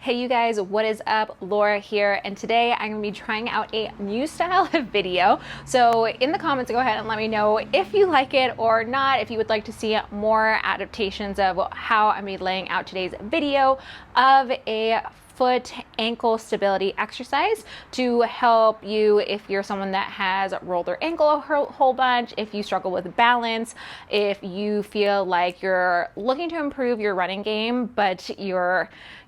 Hey you guys, what is up? Laura here, and today I'm going to be trying out a new style of video. So in the comments, go ahead and let me know if you like it or not, if you would like to see more adaptations of how I'm going to be laying out today's video of a foot ankle stability exercise to help you if you're someone that has rolled their ankle a whole bunch, if you struggle with balance, if you feel like you're looking to improve your running game, but you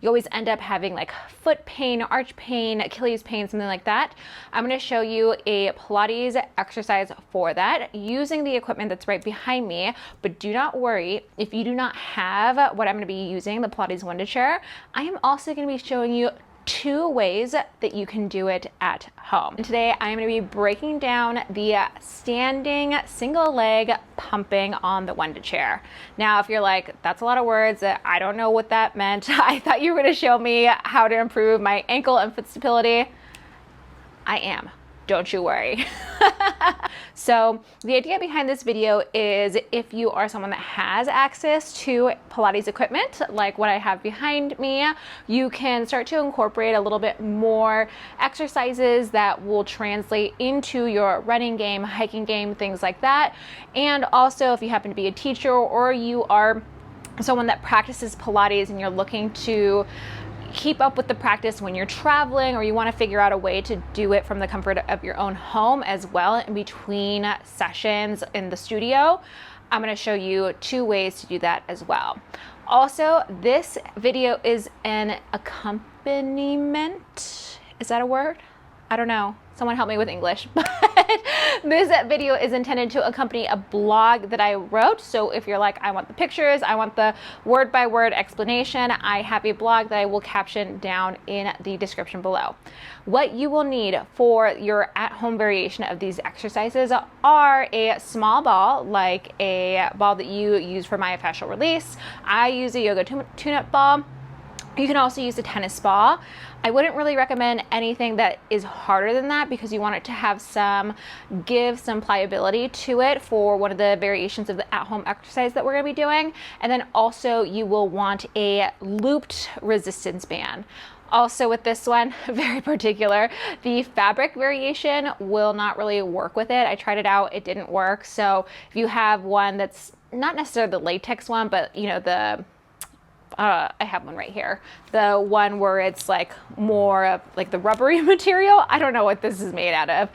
always end up having like foot pain, arch pain, Achilles pain, something like that. I'm going to show you a Pilates exercise for that using the equipment that's right behind me. But do not worry, if you do not have what I'm going to be using, the Pilates Wunda Chair, I am also going to be showing you 2 ways that you can do it at home. And today I'm going to be breaking down the standing single leg pumping on the Wunda Chair. Now, if you're like, that's a lot of words, I don't know what that meant. I thought you were going to show me how to improve my ankle and foot stability. I am. Don't you worry. So the idea behind this video is if you are someone that has access to Pilates equipment, like what I have behind me, you can start to incorporate a little bit more exercises that will translate into your running game, hiking game, things like that. And also if you happen to be a teacher or you are someone that practices Pilates and you're looking to keep up with the practice when you're traveling, or you want to figure out a way to do it from the comfort of your own home as well in between sessions in the studio, I'm going to show you 2 ways to do that as well. Also, this video is an accompaniment. Is that a word? I don't know. Someone help me with English. But this video is intended to accompany a blog that I wrote. So if you're like, I want the pictures, I want the word by word explanation, I have a blog that I will caption down in the description below. What you will need for your at-home variation of these exercises are a small ball, like a ball that you use for myofascial release. I use a yoga tune-up ball. You can also use a tennis ball. I wouldn't really recommend anything that is harder than that because you want it to have some pliability to it for one of the variations of the at-home exercise that we're going to be doing. And then also you will want a looped resistance band. Also with this one, very particular, the fabric variation will not really work with it. I tried it out, it didn't work. So if you have one that's not necessarily the latex one, but you know, I have one right here. The one where it's like more of like the rubbery material. I don't know what this is made out of.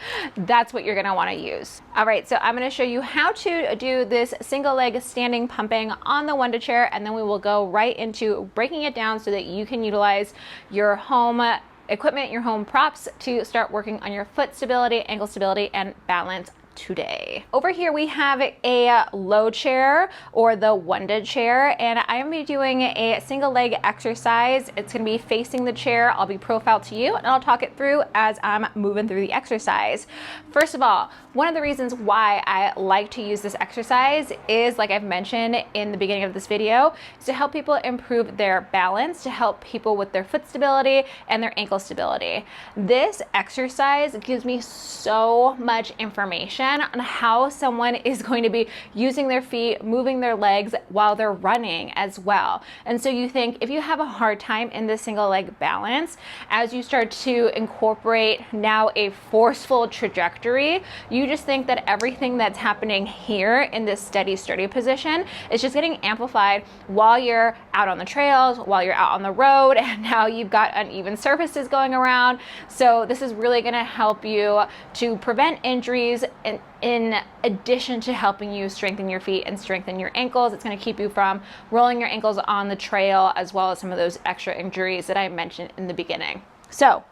That's what you're gonna wanna use. All right, so I'm gonna show you how to do this single leg standing pumping on the Wunda Chair, and then we will go right into breaking it down so that you can utilize your home equipment, your home props to start working on your foot stability, ankle stability, and balance today. Over here we have a low chair or the Wunda Chair, and I'm gonna be doing a single leg exercise. It's gonna be facing the chair. I'll be profiled to you and I'll talk it through as I'm moving through the exercise. First of all, one of the reasons why I like to use this exercise is, like I've mentioned in the beginning of this video, is to help people improve their balance, to help people with their foot stability and their ankle stability. This exercise gives me so much information on how someone is going to be using their feet, moving their legs while they're running as well. And so you think if you have a hard time in this single leg balance, as you start to incorporate now a forceful trajectory, you just think that everything that's happening here in this steady, sturdy position is just getting amplified while you're out on the trails, while you're out on the road, and now you've got uneven surfaces going around. So this is really going to help you to prevent injuries, and in addition to helping you strengthen your feet and strengthen your ankles, it's going to keep you from rolling your ankles on the trail, as well as some of those extra injuries that I mentioned in the beginning. So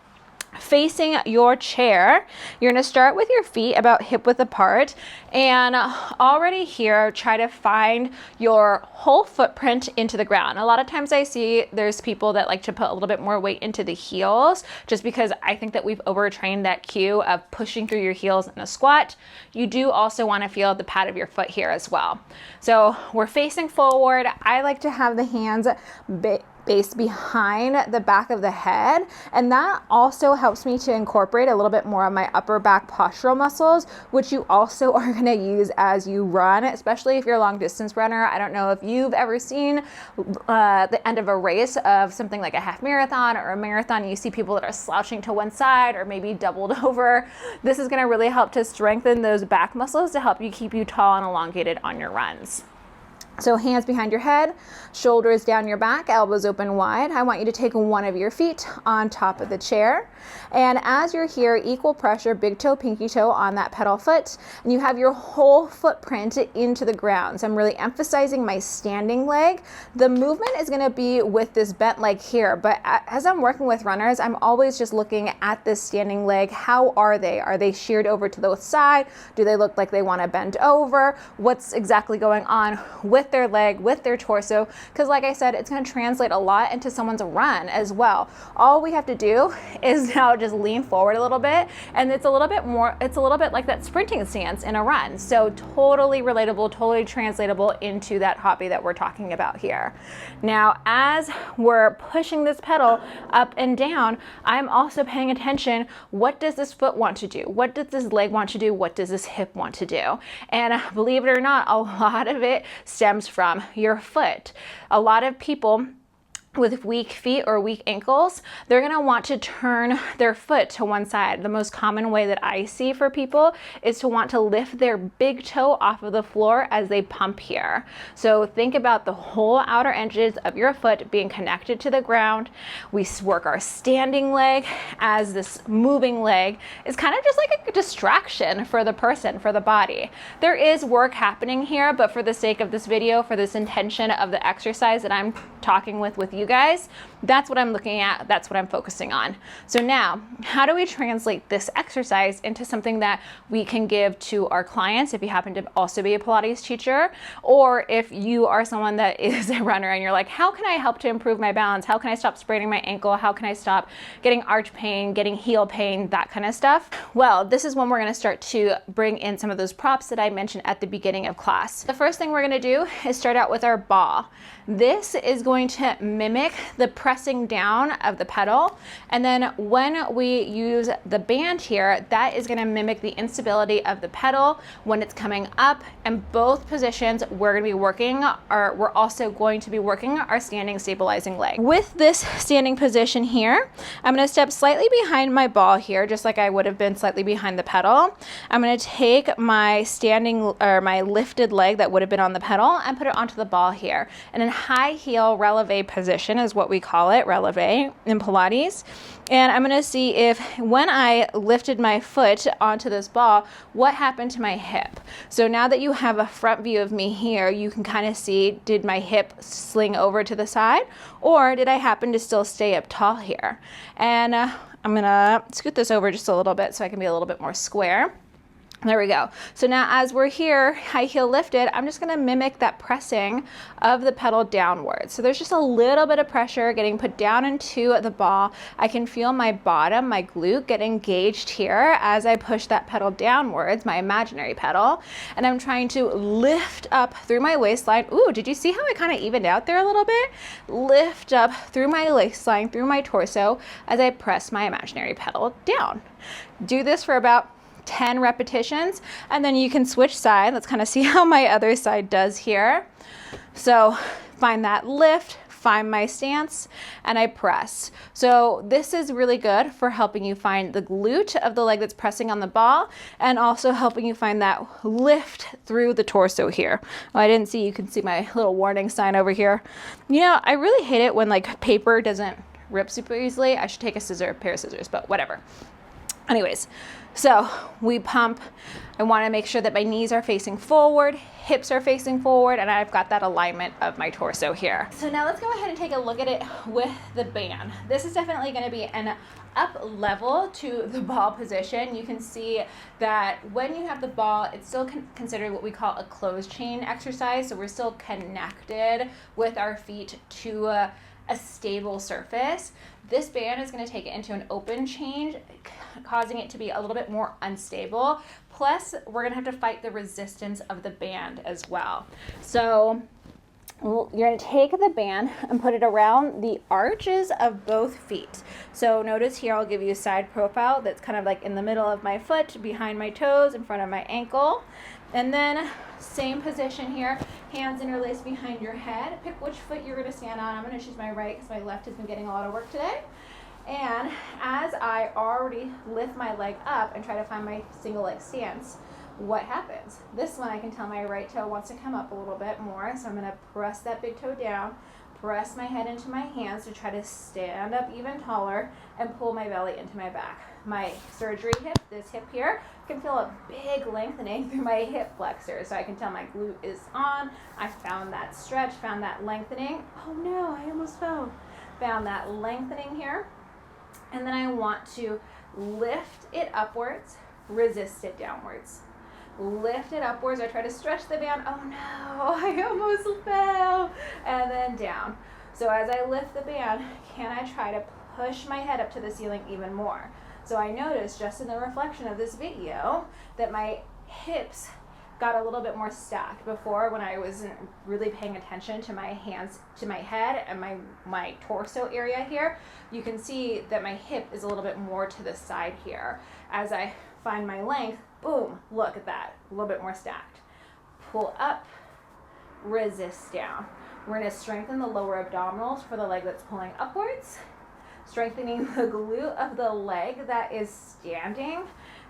facing your chair, you're going to start with your feet about hip width apart, and already here try to find your whole footprint into the ground. A lot of times I see there's people that like to put a little bit more weight into the heels, just because I think that we've overtrained that cue of pushing through your heels in a squat. You do also want to feel the pad of your foot here as well. So we're facing forward. I like to have the hands base behind the back of the head, and that also helps me to incorporate a little bit more of my upper back postural muscles, which you also are going to use as you run, especially if you're a long distance runner. I don't know if you've ever seen the end of a race of something like a half marathon or a marathon. You see people that are slouching to one side or maybe doubled over. This is going to really help to strengthen those back muscles to help you keep you tall and elongated on your runs. So hands behind your head, shoulders down your back, elbows open wide. I want you to take one of your feet on top of the chair. And as you're here, equal pressure, big toe, pinky toe on that pedal foot. And you have your whole footprint into the ground. So I'm really emphasizing my standing leg. The movement is going to be with this bent leg here. But as I'm working with runners, I'm always just looking at this standing leg. How are they? Are they sheared over to the side? Do they look like they want to bend over? What's exactly going on with their leg, with their torso? Because like I said, it's going to translate a lot into someone's run as well. All we have to do is now just lean forward a little bit, and it's a little bit like that sprinting stance in a run. So totally relatable, totally translatable into that hobby that we're talking about here. Now, as we're pushing this pedal up and down, I'm also paying attention. What does this foot want to do? What does this leg want to do? What does this hip want to do? And believe it or not, a lot of it stems from your foot. A lot of people with weak feet or weak ankles, they're going to want to turn their foot to one side. The most common way that I see for people is to want to lift their big toe off of the floor as they pump here. So think about the whole outer edges of your foot being connected to the ground. We work our standing leg as this moving leg is kind of just like a distraction for the person, for the body. There is work happening here, but for the sake of this video, for this intention of the exercise that I'm talking with you guys, that's what I'm looking at, that's what I'm focusing on. So now, how do we translate this exercise into something that we can give to our clients if you happen to also be a Pilates teacher, or if you are someone that is a runner and you're like, how can I help to improve my balance? How can I stop spraining my ankle? How can I stop getting arch pain, getting heel pain, that kind of stuff? Well, this is when we're going to start to bring in some of those props that I mentioned at the beginning of class. The first thing we're going to do is start out with our ball. This is going to mimic the pressing down of the pedal. And then when we use the band here, that is going to mimic the instability of the pedal when it's coming up. And both positions we're going to be working, or we're also going to be working our standing stabilizing leg. With this standing position here, I'm going to step slightly behind my ball here, just like I would have been slightly behind the pedal. I'm going to take my standing or my lifted leg that would have been on the pedal and put it onto the ball here. And in high heel releve position is what we call it, releve in Pilates. And I'm going to see if when I lifted my foot onto this ball, what happened to my hip. So now that you have a front view of me here, you can kind of see, did my hip sling over to the side, or did I happen to still stay up tall here? And I'm going to scoot this over just a little bit so I can be a little bit more square. There we go. So now as we're here, high heel lifted, I'm just going to mimic that pressing of the pedal downwards. So there's just a little bit of pressure getting put down into the ball. I can feel my bottom, my glute get engaged here as I push that pedal downwards, my imaginary pedal. And I'm trying to lift up through my waistline. Ooh, did you see how I kind of evened out there a little bit? Lift up through my waistline, through my torso as I press my imaginary pedal down. Do this for about 10 repetitions, and then you can switch side. Let's kind of see how my other side does here. So find that lift, find my stance, and I press. So this is really good for helping you find the glute of the leg that's pressing on the ball, and also helping you find that lift through the torso here. Oh, I didn't see, you can see my little warning sign over here. You know, I really hate it when like paper doesn't rip super easily. I should take a pair of scissors, but whatever. Anyways, so we pump. I want to make sure that my knees are facing forward, hips are facing forward, and I've got that alignment of my torso here. So now let's go ahead and take a look at it with the band. This is definitely going to be an up level to the ball position. You can see that when you have the ball, it's still considered what we call a closed chain exercise. So we're still connected with our feet to a stable surface. This band is going to take it into an open chain, causing it to be a little bit more unstable. Plus, we're going to have to fight the resistance of the band as well. So you're going to take the band and put it around the arches of both feet. So notice here, I'll give you a side profile that's kind of like in the middle of my foot, behind my toes, in front of my ankle. And then same position here, hands interlaced behind your head. Pick which foot you're going to stand on. I'm going to choose my right because my left has been getting a lot of work today. And as I already lift my leg up and try to find my single leg stance, what happens? This one, I can tell my right toe wants to come up a little bit more, so I'm going to press that big toe down, press my head into my hands to try to stand up even taller, and pull my belly into my back. My surgery hip, this hip here, can feel a big lengthening through my hip flexor, so I can tell my glute is on. I found that stretch, found that lengthening. Oh no, I almost fell. Found that lengthening here. And then I want to lift it upwards, resist it downwards. Lift it upwards. I try to stretch the band. Oh no, I almost fell. And then down. So as I lift the band, can I try to push my head up to the ceiling even more? So I noticed just in the reflection of this video that my hips got a little bit more stacked. Before, when I wasn't really paying attention to my hands, to my head and my torso area here, you can see that my hip is a little bit more to the side here. As I find my length, boom, look at that, a little bit more stacked. Pull up, resist down. We're going to strengthen the lower abdominals for the leg that's pulling upwards, strengthening the glute of the leg that is standing.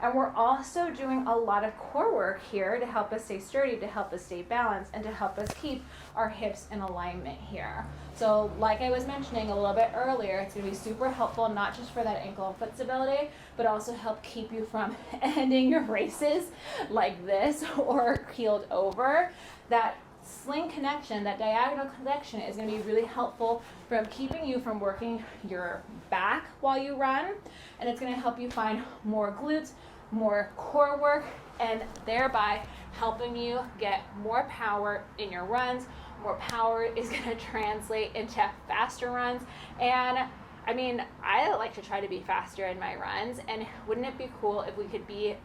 And we're also doing a lot of core work here to help us stay sturdy, to help us stay balanced, and to help us keep our hips in alignment here. So like I was mentioning a little bit earlier, it's going to be super helpful, not just for that ankle and foot stability, but also help keep you from ending your races like this or keeled over. That sling connection, that diagonal connection, is going to be really helpful from keeping you from working your back while you run, and it's going to help you find more glutes, more core work, and thereby helping you get more power in your runs. More power is going to translate into faster runs. And I mean, I like to try to be faster in my runs, and wouldn't it be cool if we could be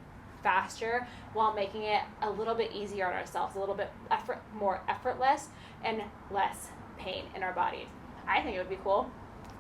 faster while making it a little bit easier on ourselves, a little bit more effortless, and less pain in our bodies? I think it would be cool.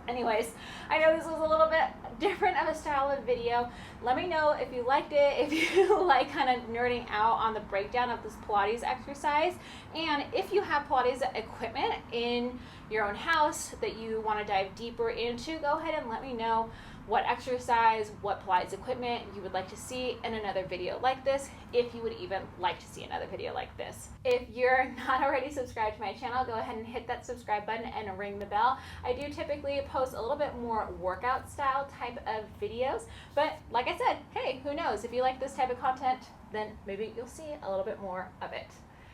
Anyways, I know this was a little bit different of a style of video. Let me know if you liked it, if you like kind of nerding out on the breakdown of this Pilates exercise, and if you have Pilates equipment in your own house that you want to dive deeper into, go ahead and let me know what exercise, what Pilates equipment you would like to see in another video like this, if you would even like to see another video like this. If you're not already subscribed to my channel, go ahead and hit that subscribe button and ring the bell. I do typically post a little bit more workout style type of videos, but like I said, hey, who knows? If you like this type of content, then maybe you'll see a little bit more of it.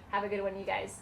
Have a good one, you guys.